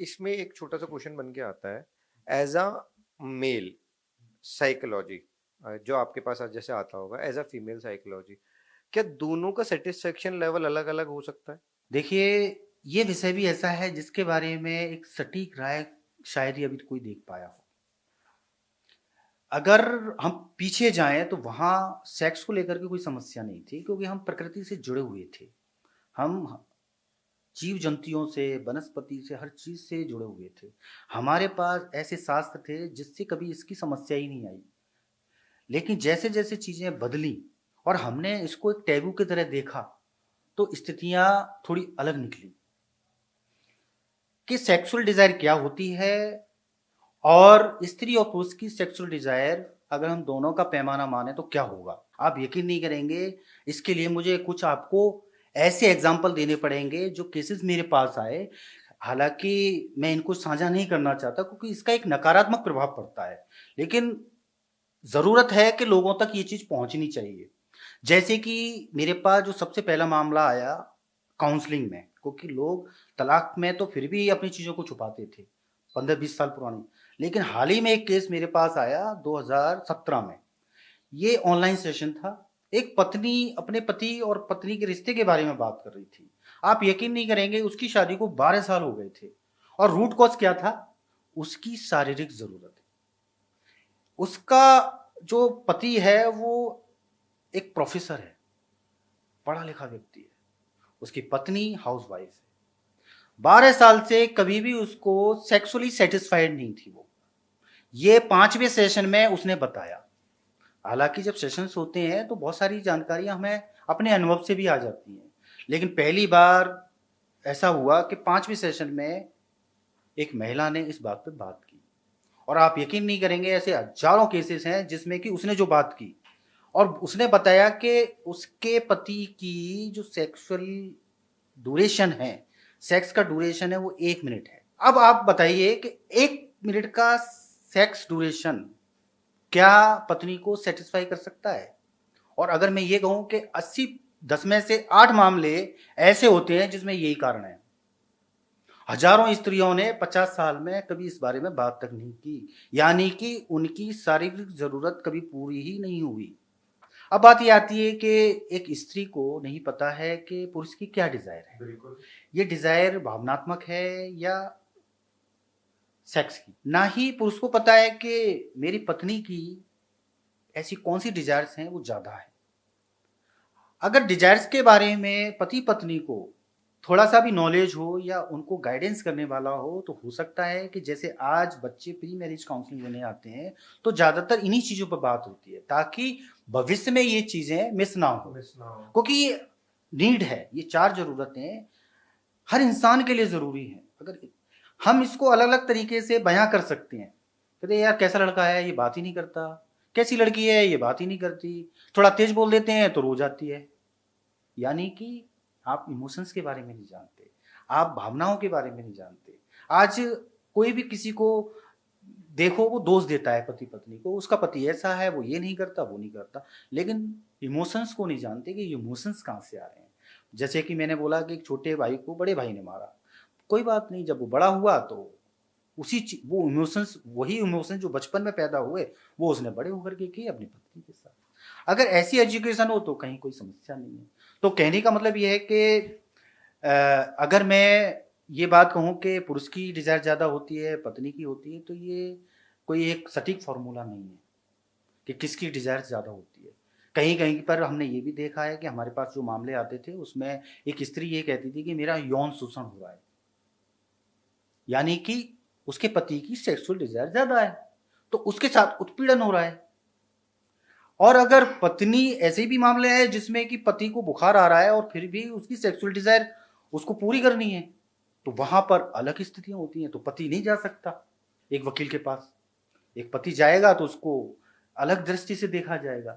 इसमें एक छोटा सा क्वेश्चन बन के आता है, एज अ मेल साइकोलॉजी जो आपके पास आज जैसे आता होगा, एज अ फीमेल साइकोलॉजी, क्या दोनों का सेटिस्फेक्शन लेवल अलग अलग हो सकता है? देखिए, ये विषय भी ऐसा है जिसके बारे में एक सटीक राय शायद ही अभी कोई देख पाया हो। अगर हम पीछे जाएं तो वहाँ सेक्स को लेकर के कोई समस्या नहीं थी, क्योंकि हम प्रकृति से जुड़े हुए थे। हम जीव जंतुओं से, वनस्पति से, हर चीज से जुड़े हुए थे। हमारे पास ऐसे शास्त्र थे जिससे कभी इसकी समस्या ही नहीं आई। लेकिन जैसे जैसे चीजें बदली और हमने इसको एक टैबू की तरह देखा, तो स्थितियां थोड़ी अलग निकली कि सेक्सुअल डिजायर क्या होती है, और स्त्री और पुरुष की सेक्सुअल डिजायर अगर हम दोनों का पैमाना माने तो क्या होगा। आप यकीन नहीं करेंगे, इसके लिए मुझे कुछ आपको ऐसे एग्जाम्पल देने पड़ेंगे जो केसेस मेरे पास आए। हालांकि मैं इनको साझा नहीं करना चाहता क्योंकि इसका एक नकारात्मक प्रभाव पड़ता है, लेकिन जरूरत है कि लोगों तक ये चीज पहुंचनी चाहिए। जैसे कि मेरे पास जो सबसे पहला मामला आया काउंसलिंग में, क्योंकि लोग तलाक में तो फिर भी अपनी चीजों को छुपाते थे, 15-20 साल पुरानी। लेकिन हाल ही में एक केस मेरे पास आया 2017 में। ये ऑनलाइन सेशन था। एक पत्नी अपने पति और पत्नी के रिश्ते के बारे में बात कर रही थी। आप यकीन नहीं करेंगे, उसकी शादी को 12 साल हो गए थे। और रूट कॉज क्या था? उसकी शारीरिक जरूरत। उसका जो पति है वो एक प्रोफेसर है, पढ़ा लिखा व्यक्ति है। उसकी पत्नी हाउस वाइफ है। 12 साल से कभी भी उसको सेक्सुअली सेटिस्फाइड नहीं थी वो। ये 5वें सेशन में उसने बताया। हालांकि जब सेशंस होते हैं तो बहुत सारी जानकारियां हमें अपने अनुभव से भी आ जाती हैं, लेकिन पहली बार ऐसा हुआ कि 5वें सेशन में एक महिला ने इस बात पर बात की। और आप यकीन नहीं करेंगे, ऐसे हजारों केसेस हैं जिसमें कि उसने जो बात की, और उसने बताया कि उसके पति की जो सेक्सुअल ड्यूरेशन है, सेक्स का ड्यूरेशन है, वो 1 मिनट है। अब आप बताइए कि 1 मिनट का सेक्स ड्यूरेशन क्या पत्नी को सेटिस्फाई कर सकता है? और अगर मैं ये कहूं कि 10 में से 8 मामले ऐसे होते हैं जिसमें यही कारण है। हजारों स्त्रियों ने 50 साल में कभी इस बारे में बात तक नहीं की, यानी कि उनकी शारीरिक जरूरत कभी पूरी ही नहीं हुई। अब बात ये आती है कि एक स्त्री को नहीं पता है कि पुरुष की क्या डिजायर है। बिल्कुल। ये डिजायर भावनात्मक है या सेक्स की। ना ही पुरुष को पता है कि मेरी पत्नी की ऐसी कौन सी डिजायर्स हैं वो ज्यादा है। अगर डिजायर्स के बारे में पति पत्नी को थोड़ा सा भी नॉलेज हो या उनको गाइडेंस करने वाला हो, तो हो सकता है कि जैसे आज बच्चे प्री मैरिज काउंसलिंग लेने आते हैं तो ज्यादातर इन्हीं चीजों पर बात होती है, ताकि भविष्य में ये चीजें मिस ना हो। क्योंकि ये नीड है, ये 4 जरूरतें हर इंसान के लिए जरूरी है। अगर हम इसको अलग अलग तरीके से बयां कर सकते हैं, कहते यार कैसा लड़का है ये बात ही नहीं करता, कैसी लड़की है ये बात ही नहीं करती, थोड़ा तेज बोल देते हैं तो रो जाती है। यानी कि आप इमोशंस के बारे में नहीं जानते, आप भावनाओं के बारे में नहीं जानते। आज कोई भी किसी को देखो वो दोष देता है पति पत्नी को, उसका पति ऐसा है, वो ये नहीं करता, वो नहीं करता, लेकिन इमोशंस को नहीं जानते कि ये इमोशंस कहाँ से आ रहे हैं। जैसे कि मैंने बोला कि एक छोटे भाई को बड़े भाई ने मारा, कोई बात नहीं, जब वो बड़ा हुआ तो वो इमोशंस, वही इमोशंस जो बचपन में पैदा हुए वो उसने बड़े होकर के किए अपनी पत्नी के साथ। अगर ऐसी एजुकेशन हो तो कहीं कोई समस्या नहीं है। तो कहने का मतलब ये है कि अगर मैं ये बात कहूँ कि पुरुष की डिजायर ज़्यादा होती है पत्नी की होती है, तो ये कोई एक सटीक फॉर्मूला नहीं है कि किसकी डिजायर ज़्यादा होती है। कहीं कहीं पर हमने ये भी देखा है कि हमारे पास जो मामले आते थे उसमें एक स्त्री ये कहती थी कि मेरा यौन शोषण हो रहा है, यानी कि उसके पति की सेक्सुअल डिजायर ज़्यादा है तो उसके साथ उत्पीड़न हो रहा है। और अगर पत्नी, ऐसे भी मामले हैं जिसमें कि पति को बुखार आ रहा है और फिर भी उसकी सेक्सुअल डिजायर उसको पूरी करनी है, तो वहां पर अलग स्थितियां होती हैं। तो पति नहीं जा सकता एक वकील के पास। एक पति जाएगा तो उसको अलग दृष्टि से देखा जाएगा।